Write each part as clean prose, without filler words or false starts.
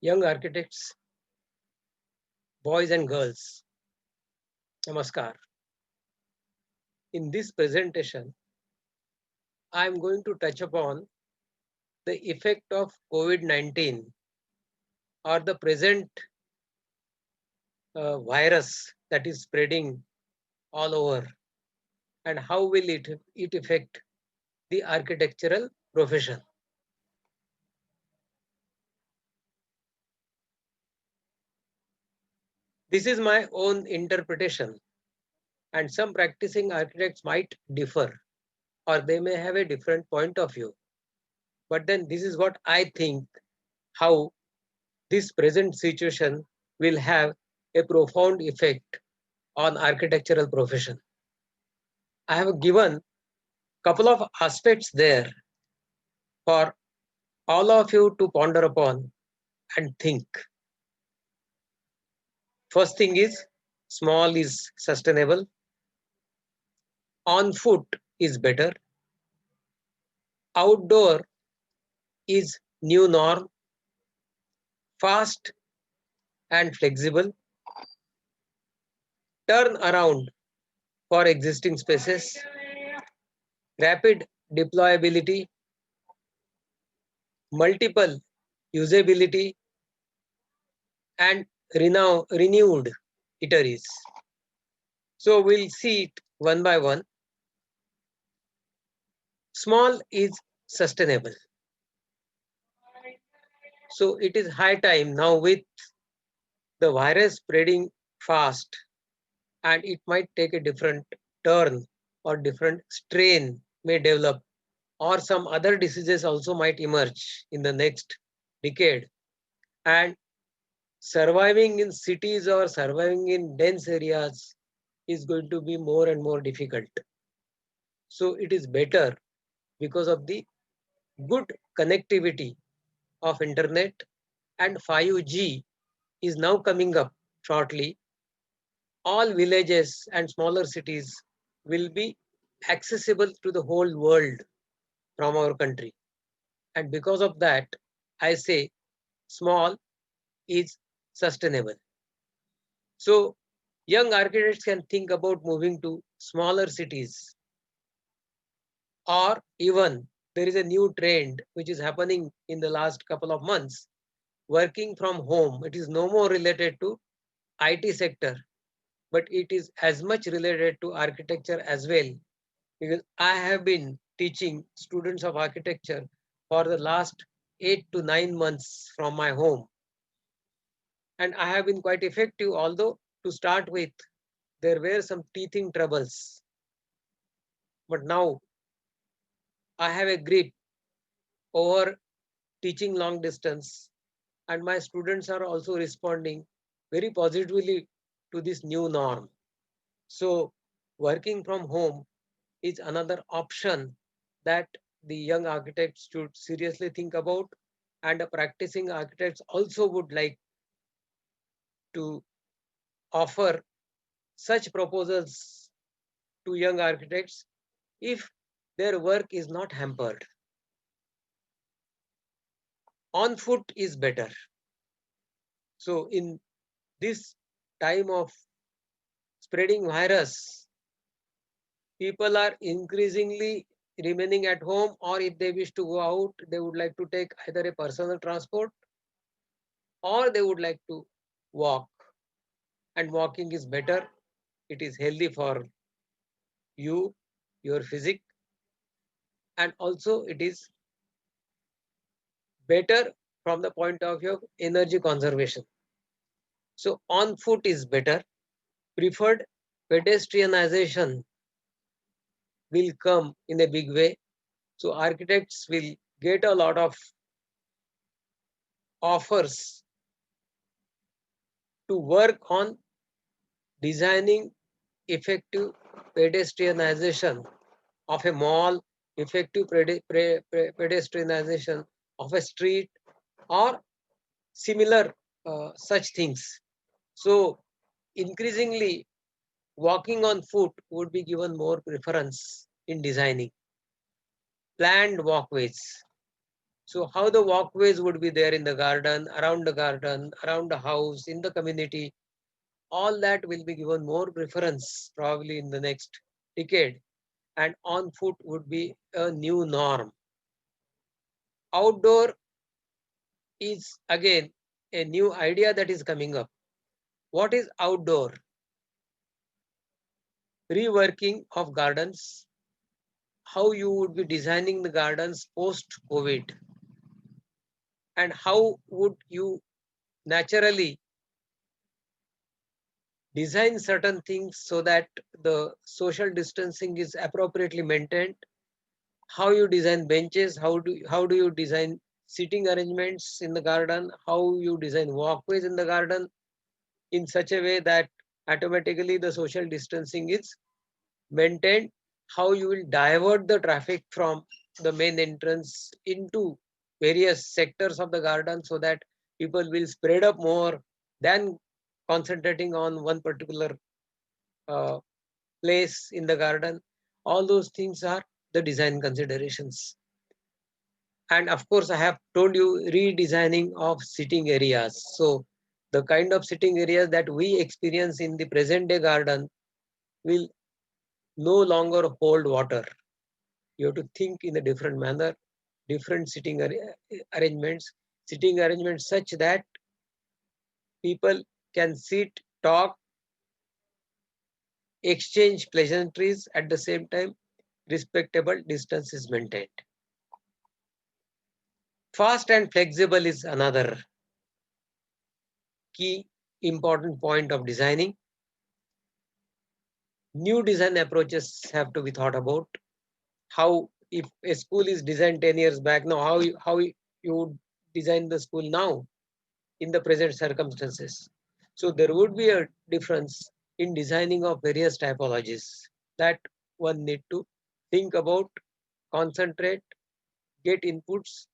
Young architects, boys and girls, namaskar. In this presentation, I am going to touch upon the effect of COVID-19 or the present virus that is spreading all over, and how will it affect the architectural profession. This is my own interpretation, and some practicing architects might differ or they may have a different point of view. But then this is what I think how this present situation will have a profound effect on architectural profession. I have given couple of aspects there for all of you to ponder upon and think. First thing is small is sustainable, on foot is better, outdoor is new norm, fast and flexible, turn around for existing spaces, rapid deployability, multiple usability, and renewed iteries. So we'll see it one by one. Small is sustainable. So it is high time now with the virus spreading fast, and it might take a different turn or different strain may develop, or some other diseases also might emerge in the next decade. And surviving in cities or surviving in dense areas is going to be more and more difficult. So it is better because of the good connectivity of internet, and 5G is now coming up shortly. All villages and smaller cities will be accessible to the whole world from our country. And because of that, I say small is sustainable. So young architects can think about moving to smaller cities, or even there is a new trend which is happening in the last couple of months, working from home. It is no more related to IT sector, but it is as much related to architecture as well, because I have been teaching students of architecture for the last 8 to 9 months from my home, and I have been quite effective, although to start with there were some teething troubles, but now I have a grip over teaching long distance, and my students are also responding very positively to this new norm. So working from home is another option that the young architects should seriously think about, and the practicing architects also would like to offer such proposals to young architects if their work is not hampered. On foot is better. So in this time of spreading virus, people are increasingly remaining at home, or if they wish to go out, they would like to take either a personal transport or they would like to walk. And walking is better. It is healthy for you, your physique, and also it is better from the point of view of energy conservation. So on foot is better. Preferred pedestrianization will come in a big way. So architects will get a lot of offers to work on designing effective pedestrianization of a mall, effective pedestrianization of a street, or similar such things. So increasingly, walking on foot would be given more preference in designing planned walkways. So how the walkways would be there in the garden, around the house, in the community, all that will be given more preference probably in the next decade. And on foot would be a new norm. Outdoor is again a new idea that is coming up. What is outdoor? Reworking of gardens, how you would be designing the gardens post COVID, and how would you naturally design certain things so that the social distancing is appropriately maintained. How you design benches, how do you design sitting arrangements in the garden, how you design walkways in the garden in such a way that automatically the social distancing is maintained, how you will divert the traffic from the main entrance into various sectors of the garden so that people will spread up more than concentrating on one particular uh, place in the garden. All those things are the design considerations. And of course, I have told you redesigning of sitting areas. So the kind of sitting areas that we experience in the present day garden will no longer hold water. You have to think in a different manner, different arrangements, sitting arrangements such that people can sit, talk, exchange pleasantries at the same time, respectable distance is maintained. Fast and flexible is another key important point of designing. New design approaches have to be thought about. How, if a school is designed 10 years back, now how you would design the school now in the present circumstances. So there would be a difference in designing of various typologies that one need to think about, concentrate, get inputs,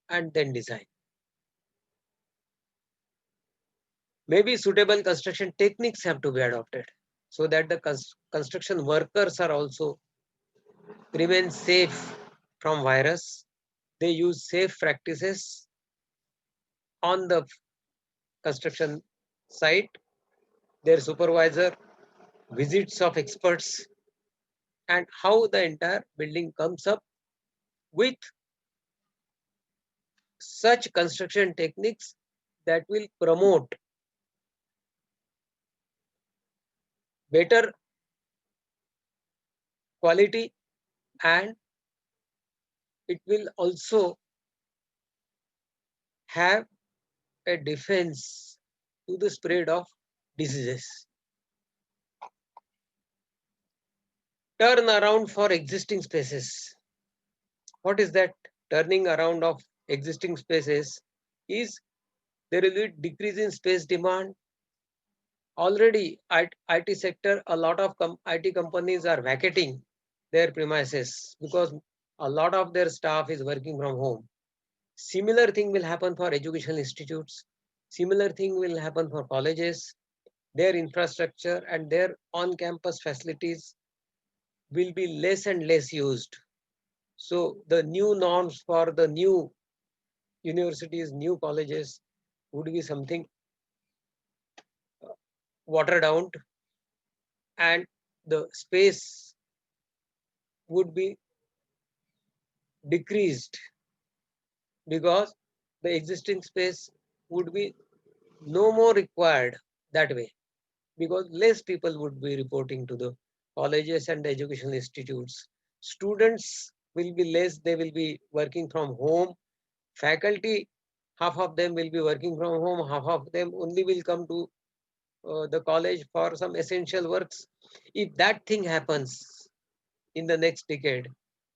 and then design. Maybe suitable construction techniques have to be adopted so that the construction workers are also remain safe from virus. They use safe practices on the construction site, their supervisor, visits of experts, and how the entire building comes up with such construction techniques that will promote better quality, and it will also have a defense to the spread of diseases. Turn around for existing spaces. What is that turning around of existing spaces? Is there will be decrease in space demand. Already at IT sector, a lot of IT companies are vacating their premises because a lot of their staff is working from home. Similar thing will happen for educational institutes. Similar thing will happen for colleges. Their infrastructure and their on-campus facilities will be less and less used. So the new norms for the new universities, new colleges would be something watered down, and the space would be decreased because the existing space would be no more required that way, because less people would be reporting to the colleges and the educational institutes. Students will be less, they will be working from home. Faculty, half of them will be working from home, half of them only will come to the college for some essential works. If that thing happens in the next decade,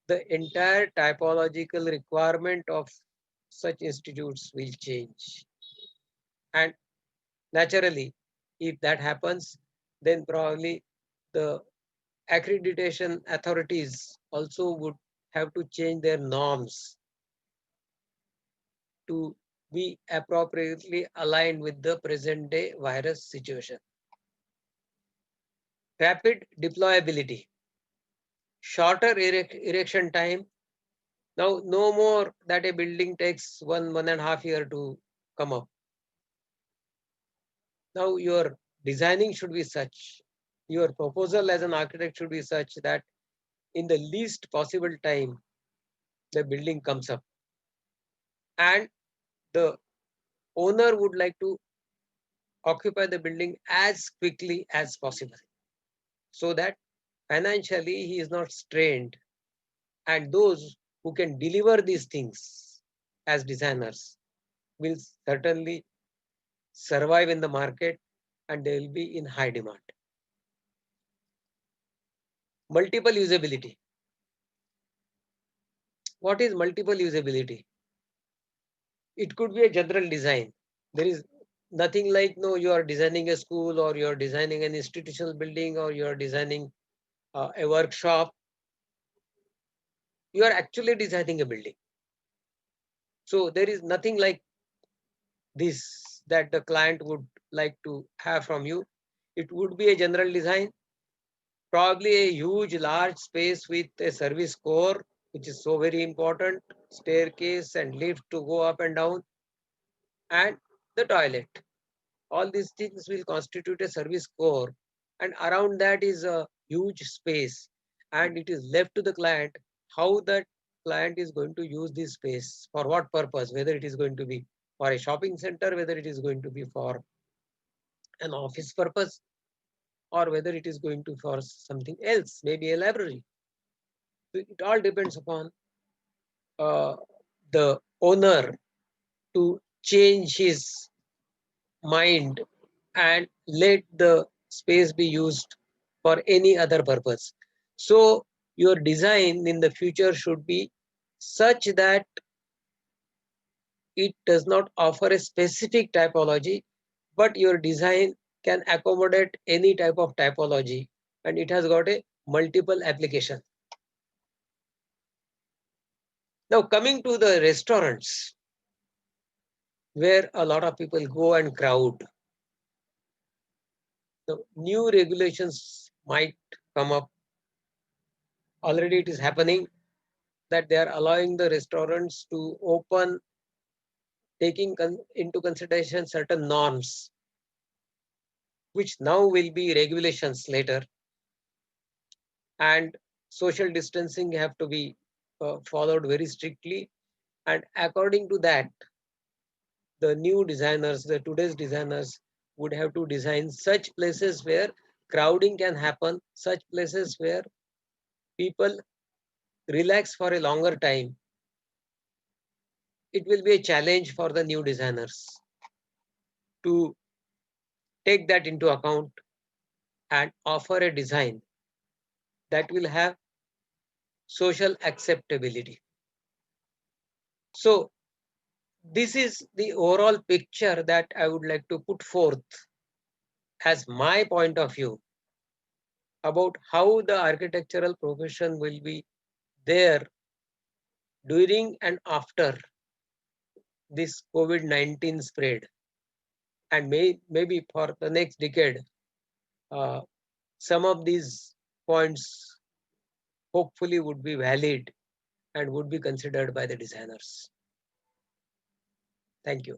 the entire typological requirement of such institutes will change. And naturally, if that happens, then probably the accreditation authorities also would have to change their norms to be appropriately aligned with the present day virus situation. Rapid deployability, shorter erection time. Now, no more that a building takes 1.5 year to come up. Now, your designing should be such, your proposal as an architect should be such that in the least possible time, the building comes up. And the owner would like to occupy the building as quickly as possible so that financially he is not strained. And those who can deliver these things as designers will certainly survive in the market and they will be in high demand. Multiple usability. What is multiple usability? It could be a general design. There is nothing like, no, you are designing a school or you are designing an institutional building or you are designing a workshop. You are actually designing a building. So there is nothing like this that the client would like to have from you. It would be a general design, probably a huge, large space with a service core, which is so very important, staircase and lift to go up and down, and the toilet. All these things will constitute a service core, and around that is a huge space, and it is left to the client how that client is going to use this space for what purpose, whether it is going to be for a shopping center, whether it is going to be for an office purpose, or whether it is going to for something else, maybe a library. So it all depends upon uh, the owner to change his mind and let the space be used for any other purpose. So your design in the future should be such that it does not offer a specific typology, but your design can accommodate any type of typology and it has got a multiple application. Now coming to the restaurants where a lot of people go and crowd, the new regulations might come up. Already it is happening that they are allowing the restaurants to open, taking into consideration certain norms, which now will be regulations later, and social distancing have to be followed very strictly. And according to that, the new designers, the today's designers, would have to design such places where crowding can happen, such places where people relax for a longer time. It will be a challenge for the new designers to take that into account and offer a design that will have social acceptability. So this is the overall picture that I would like to put forth as my point of view about how the architectural profession will be there during and after this COVID-19 spread, and maybe for the next decade. Uh, some of these points hopefully would be valid and would be considered by the designers. Thank you.